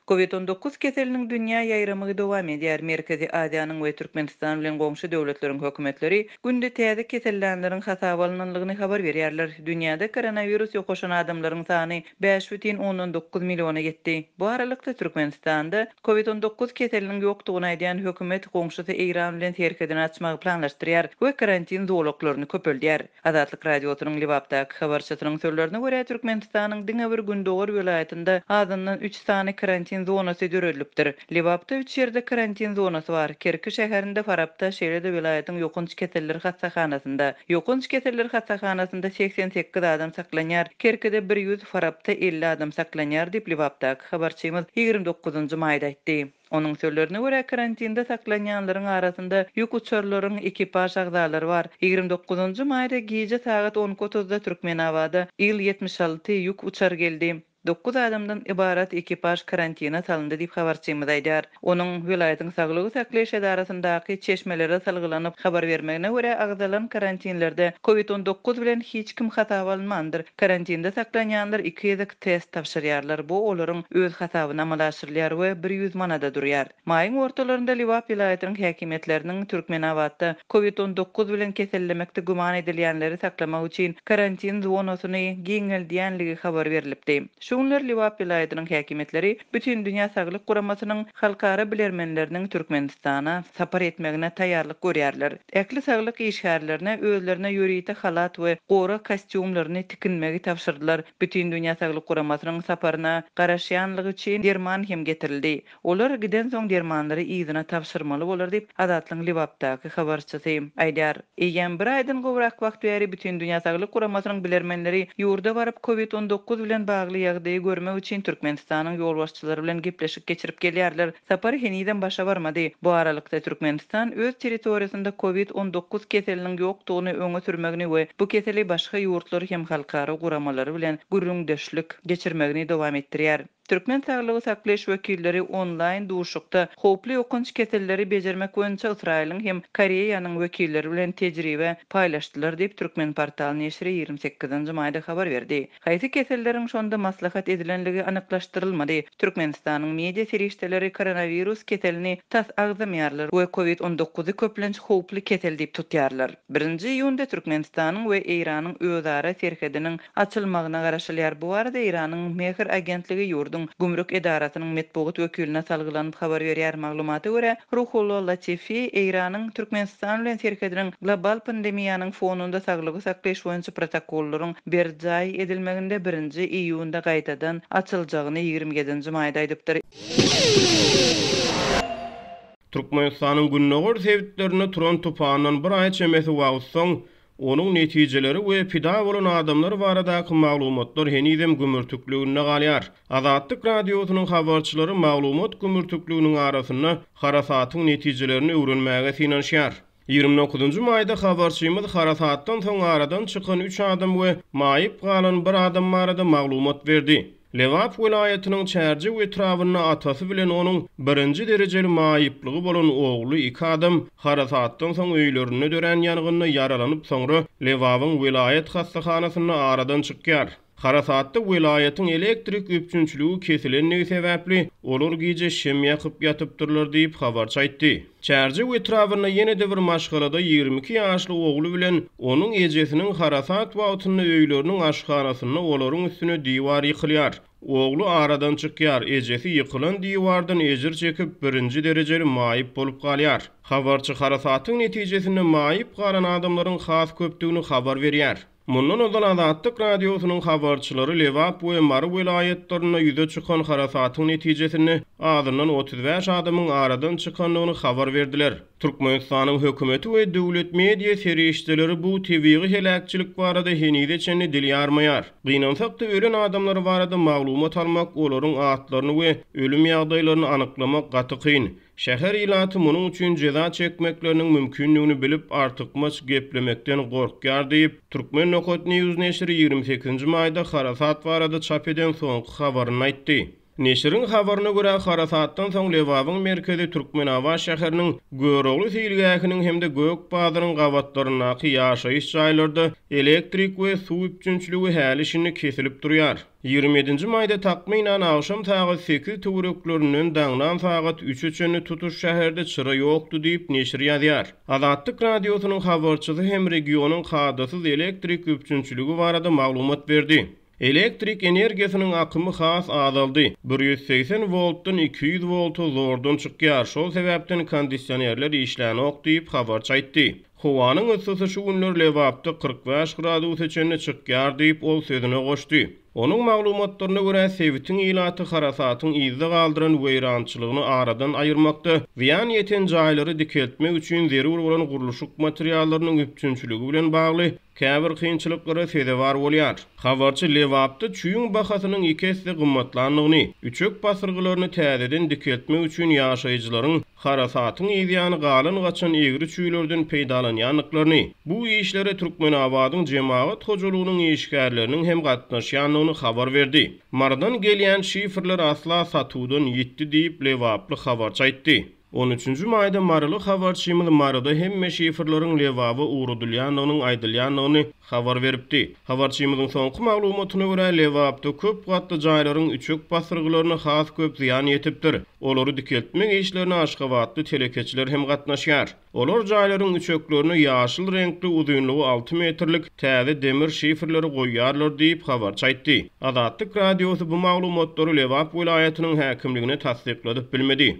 Covid-19 keseliniň dünýä ýaýramy dowam edýär. Merkezi Aziýanyň we Türkmenistan bilen goňşy döwletleriň hökümetleri günde täze kesellänleriň hasap alynanlygyny habar berýärler. Dünýäde koronavirus ýokaşan adamlaryň sany 5,19 miliona ýetdi. Bu aralykda Türkmenistanda Covid-19 keseliniň ýokdugyny aýdýan hökümet goňşysy Eýran bilen serkedini açmagy planlaşdyrýar we karantin zowlaklaryny köpeldýär. Azatlyk radiosynyň Libapdaky habarçysynyň sözlerine görä Türkmenistanyň diňe bir gündogor welaýatynda azyndan 3 sany karantin zonasy döredilipdir. Libapda 3 ýerde karantin zonasy bar. Kerki şäherinde Farabda, Şeýle welaýatynyň ýokunç keseller hastahanasynda. Ýokunç keseller hastahanasynda 88 adam saklanýar. Kerkide 100, Farabda 50 adam saklanýar diýip Libapdaky habarçymyz 29-njy maýda aýtdy. Onun sözlerine göre karantinde saklanýanlaryň arasynda ýük uçarlaryň ekipaj agzalary bar. 29-njy maýda gije saat 10:30-da Türkmenabada Il-76 ýük uçar geldi. 9 adamdan ibarat ekipaj karantina salyndy diýip habarçymyz aýdýar. Onuň welaýatyň saglygy saklaýyş edarasyndaky çeşmelere salgylanyp habar bermegine görä agzalan karantinlerde Covid-19 bilen hiç kim hasap almandyr. Karantinde saklanýanlar 2 ýezek test tapşyrýarlar. Bu olaryň öz hasabyna amalaşdyrylýar we 100 manada durýar. Maýyň ortalarynda Libap welaýatynyň häkimetleriniň Türkmenabadda Covid-19 bilen kesellemekde guman edilýänleri saklamak üçin karantin zonasyny giňeldiýänligi habar berilipdi. Şunlar Libap welaýatynyň häkimetleri bütün dünýä saglyk guramasynyň halkara bilermenleriniň Türkmenistana sapar etmegine taýýarlyk görýärler. Äkli saglyk işgärlerine özlerine ýörüýte halat we gora kostyumlaryny tikinmegi tapşyrdylar. Bütün dünýä saglyk guramasynyň saparyna garaşýanlygy üçin derman hem getirildi. Olar giden soň dermanlary ýzyna tapşyrmaly bolar diýip Azatlyň Libapdaky habarçysy aýdýar. Eýen bir aýdan gowrak wagt bäri bütün dünýä saglyk guramasynyň bilermenleri ýurda baryp Covid-19 bilen bagly ýagdaýy görmek üçin Türkmenistanyň ýolbaşçylary bilen gepleşip geçirip gelýärler. Sapary heniden başa barmady. Bu aralykda Türkmenistan öz territoriýasynda Covid-19 keseliniň ýokdugyny öňe sürmegini we bu keseli başga ýurtlar hem halkara guramalary bilen gürrüňdeşlik geçirmegini dowam etdirýär. Türkmen Saglygy saklaýyş wekilleri online duşukda hoply ýokunç keselleri bejermek boýunça Israýlyň hem Koreýanyň wekilleri bilen tejribe paýlaşdylar diýip Türkmen portaly neşri 28-nji maýda habar berdi. Haýsy keselleriň şonda maslahat edilenligi anyklaşdyrylmady. Türkmenistanyň media serişdeleri koronavirus keselini tas agzamýarlar we Covid-19 köplenç hoply kesel diýip tutýarlar. 1-nji iýunda Türkmenistanyň we Eýranyň özara serkediniň açylmagyna garaşylýar. Bu arada Eýranyň Mehr agentligi Gümrük edarasynyň metbuat wekiline salgylanyp habar berýär. Maglumaty görä Ruhullo Latifi Eýranyň Türkmenistan bilen serkediniň global pandemiýanyň fonunda saglygy saklaýyş boýunça protokollaryň berjaý edilmeginde 1-nji iýunda gaýtadan açyljagyny 27-nji maýda aýdypdyr. Türkmenistanyň günnäger sebitlerini turan tupanyň bir aý çemesi wagtsoň Onuň netijeleri we pida bolan adamlar baradaky maglumatlar henizem gümürtükligine galýar. Azatlyk radiosynyň habarçylary maglumat gümürtükliginiň arasyna harasatyň netijelerini öwrenmäge synanşýar. 29-njy maýda habarçymyz harasatdan soň aradan çykan 3 adam we maýyp galan bir adam barada maglumat berdi. Lewap welaýatynyň çärji we trawyny atasy bilen onuň 1-nji derejeli maýyplygy bolan ogly 2 adam harasatdan soň öýlerini dören ýangynda yaralanyp soňra Lewabyň welaýat hastahanasyna aradan çykýar. Harasatda welaýatyň elektrik üpçünçligi kesilenligi sebäpli olar gije şem ýakyp ýatypdyrlar diýip habarçy aýtdy. Çärji we trawyny ýene-de bir maşgalada 22 ýaşly ogly bilen onuň ejesiniň harasat wagtyny öýleriniň aşhanasyna olaryň üstüne diýwar ýykylýar. Ogly aradan çykýar, ejesi ýykylan diýwardan ejir çekip 1-nji derejeli maýyp bolup galýar. Habarçy harasatyň netijesinde maýyp galan adamlaryň has köpdigini habar berýär. Mundan odan Azatlyk radiosynyň habarçylary Lewap we Mary welaýatlaryna ýüze çykan harasatyň netijesini azyndan 35 adamyň aradan çykanlygyny habar berdiler. Türkmenistanyň hökümeti we döwlet media serişdeleri bu tebigy helakçylyk barada henide çenli dil ýarmaýar. Gynançakda ölen adamlar barada maglumat almak, olaryň atlaryny we ölüm ýagdaýlaryny anyklamak gaty kyn. Şäher ilaty munyň üçin jeza çekmekleriniň mümkinligini bilip artykmaç geplemekden gorkýar diýip Türkmen Nokot News neşri 28-nji maýda harasat barada çap eden soňky habaryny aýtdy. Neşrin habaryna görä harasatdan soň Lewabyň merkezi Türkmenawa şäheriniň Görogly Silgäkiniň hemde Gökbazyryň gawatlaryna ýaşaýyş jaýlarynda elektrik we suw üçinçiligi häli işini kesilip durýar. 27-nji maýda takminan akşam saat 8 töwereklerinden daňdan saat 3-çeni tutuş şäherde çyra ýokdy diýip neşir ýazýar. Azatlyk radiosynyň habarçysy hem regionyň hadasyz elektrik üçinçiligi barada maglumat berdi. Elektrik energiýasynyň akymy has azaldy. 180 voltdan 200 volta zordan çykýar. Şol sebäpden kondisionerler işlänok diýip habarçy aýtdy. Howanyň ysysy şu günler Lewapda 45 gradusa çenli çykýar diýip ol sözüne goşdy. Onun maglumatlaryna görä Sewitin ilaty harasatyň izde galdyran weýrançylygyny aradan aýyrmakda ziyan ýeten jaýlary dikeltmek üçin zerur bolan guruluşyk materiallarynyň üçinçiligi bilen bagly käbir kynçylyklara sebäp bolýar. Habarçy Lewapda çüýüň bahasynyň 2 hisse gymmatlanlygyny, üçek basyrgylaryny täzeden dikeltmek üçin ýaşaýjylaryň harasatyň ýany galan gaçan egri çüýlerden peýdalanýanlyklaryny, bu işlere Türkmenawadyň jemaat hojulugynyň işgärleriniň hem gatnaşýanlygyny habar berdi. Mardan gelýän şifrler asla satuwdan ýitdi diýip Lewaply habarçy aýtdy. 13-nji maýda Marly habarçymyz Marada hemme şifrlaryň Lewaba uğrudylýanlygyny aýdylýanlygyny habar beripdi. Habarçymyzyň soňky maglumatyna görä Lewapda köp gatly jaýlaryň üçek basyrgylaryna has köp ziyan ýetipdir. Olary dikeltmek işlerini Aşgabatly telekeçiler hem gatnaşýar. Olar jaýlaryň üçeklerini ýaşyl renkli uzunlugy 6 metrlik täze demir şifrleri goýýarlar diýip habarçy aýtdy. Azatlyk radiosy bu maglumatlary Lewap vilayatynyň häkimligine tasdikladyp bilmedi.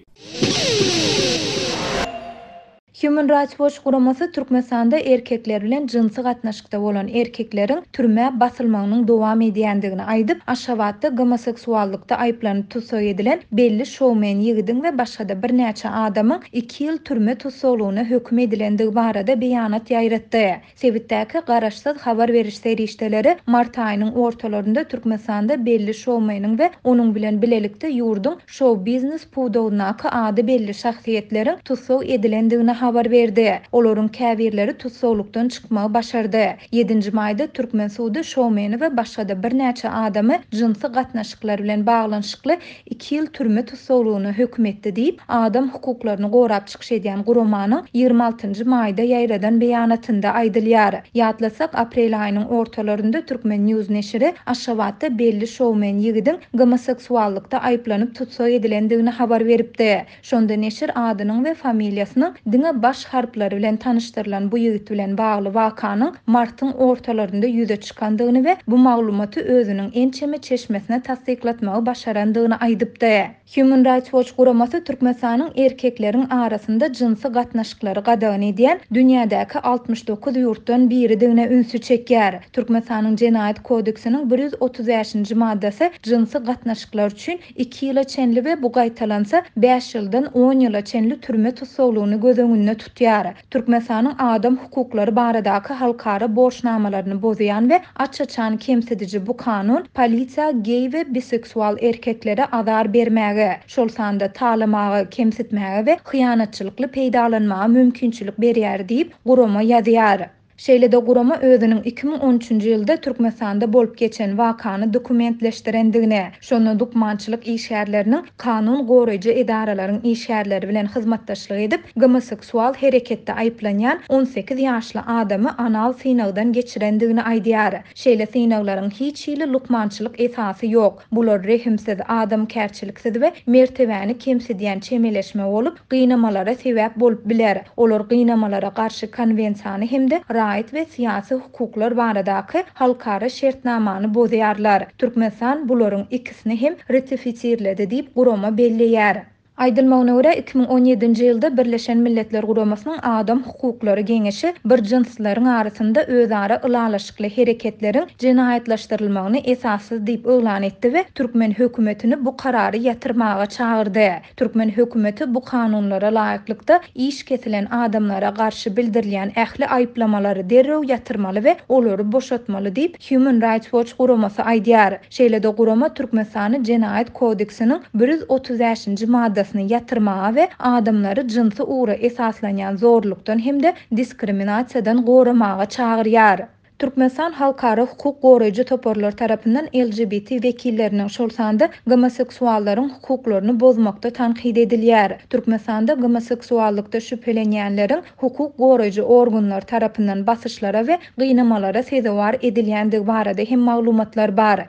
Human Rights Watch guramasy Türkmenistanda erkekler bilen jinsy gatnaşykda bolan erkekleriň türme basylmagynyň dowam edýändigini aýdyp, Aşgabatda homoseksuallykda aýplanyp tutsak edilen belli şowmen ýigidiň we başga bir näçe adamyň 2 ýyl türme tutsaklygyna hökm edilendigi barada beýanat ýaýratdy. Sewitdäki garaşsyz habar beriş serişdeleri mart aýynyň ortalarynda Türkmenistanda belli şowmeniň we onuň bilen bilelikde ýurduň show business puwdowunaky ady belli şahsiýetleriň tutsak edilendigini habar berdi. Olaryň käbirleri tutsaklykdan çykmagy başardy. 7-nji maýda Türkmen suwdy şowmeni we başga bir näçe adamy jinsy gatnaşyklar bilen baglanşykly 2 ýyl türme tutsaklygyna hökm etdi diýip adam hukuklaryny gorap çykyş edýän guramanyň 26-njy maýda ýaýradan beýanatynda aýdylýar. Ýatlasak, aprel aýynyň ortalarynda Türkmen News neşri Aşgabatda belli şowmen ýigidiň homoseksuallykda aýplanyp tutsak edilendigini habar beripdi. Şonda neşir adynyň we familiýasynyň diňe baş harplary bilen tanıştyrılan bu ýigit bilen bagly wakanyň martyň ortalarynda ýüze çykandygyny we bu maglumaty özüniň ençeme çeşmesine tasdiklatmagy başarandygyny aýdypdy. Human Rights Watch guramasy Türkmenistanyň erkekleriň arasynda jinsy gatnaşyklary gadagan edýän dünýädäki 69 ýurtdan biridigine ünsü çekýär. Türkmenistanyň Jenaýat kodeksiniň 135-nji maddasy jinsy gatnaşyklar üçin 2 ýyla çenli we bu gaýtalansa 5 ýyldan 10 ýyla çenli türme tutsaklygyny gözüňünde tutýar. Türkmenistanyň adam hukuklary baradaky halkara borçnamalaryny bozýan we açaçan kemsedici bu kanun polisiýa gay we biseksual erkeklere azar bermäge, şol sanda talamagy, kemsitmäge we hyýanatçylykly peýdalanmagy mümkinçilik berýär diýip gurama ýazýar. Şeýle-de gurama özüniň 2013-nji ýylda Türkmenistanda bolup geçen wakany dokumentleşdirendigini, şonu dokmançylyk işgärleriniň kanun goraýjy edaralaryň işgärleri bilen hyzmatdaşlyk edip, homoseksual hereketde aýplanýan 18 ýaşly adamy anal synagdan geçirendigini aýdýar. Şeýle synaglaryň hiç ýyly lukmançylyk esasy ýok. Bular rehimsiz, adamkärçiliksiz we mertebäni kemsidýän çemeleşme bolup, gynamalara sebäp bolup biler. Olar gynamalara garşy konwensiýany hemde raýat we syýasy hukuklar baradaky halkara şertnamany bozýarlar. Türkmenistan bularyň ikisini hem ratifisirledi diýip gurama belleýär. Aýdylmagyna görä 2017-nji ýylda Birleşen Milletler Guramasynyň Adam Hukuklary Geňeşi bir jinslaryň arasynda özara ylalaşykly hereketleriň jenaýatlaşdyrylmagyny esassyz diýip öňlan etdi we Türkmen hökümetini bu karary ýatyrmaga çagyrdy. Türkmen hökümeti bu kanunlara laýyklykda iş kesilen adamlara garşy bildirilýän ähli aýplamalary derrew ýatyrmaly we olary boşatmaly diýip Human Rights Watch guramasy aýdýar. Şeýle-de gurama Türkmenistanyň Jenaýat kodeksiniň 135-nji maddasy ýatyrmaga we adamlary jinsy uğra esaslanýan zorlukdan hem de diskriminasiýadan goramaga çagyrýar. Türkmenistan halkara hukuk goraýjy toporlar tarapyndan LGBT wekilleriniň şol sanda homoseksuallaryň hukuklaryny bozmakda tanqid edilýär. Türkmenistanda homoseksuallykda şüphelenýänleriň hukuk goraýjy organlar tarapyndan basyşlara we gynamalara sezewar edilýändigi barada hem maglumatlar bar.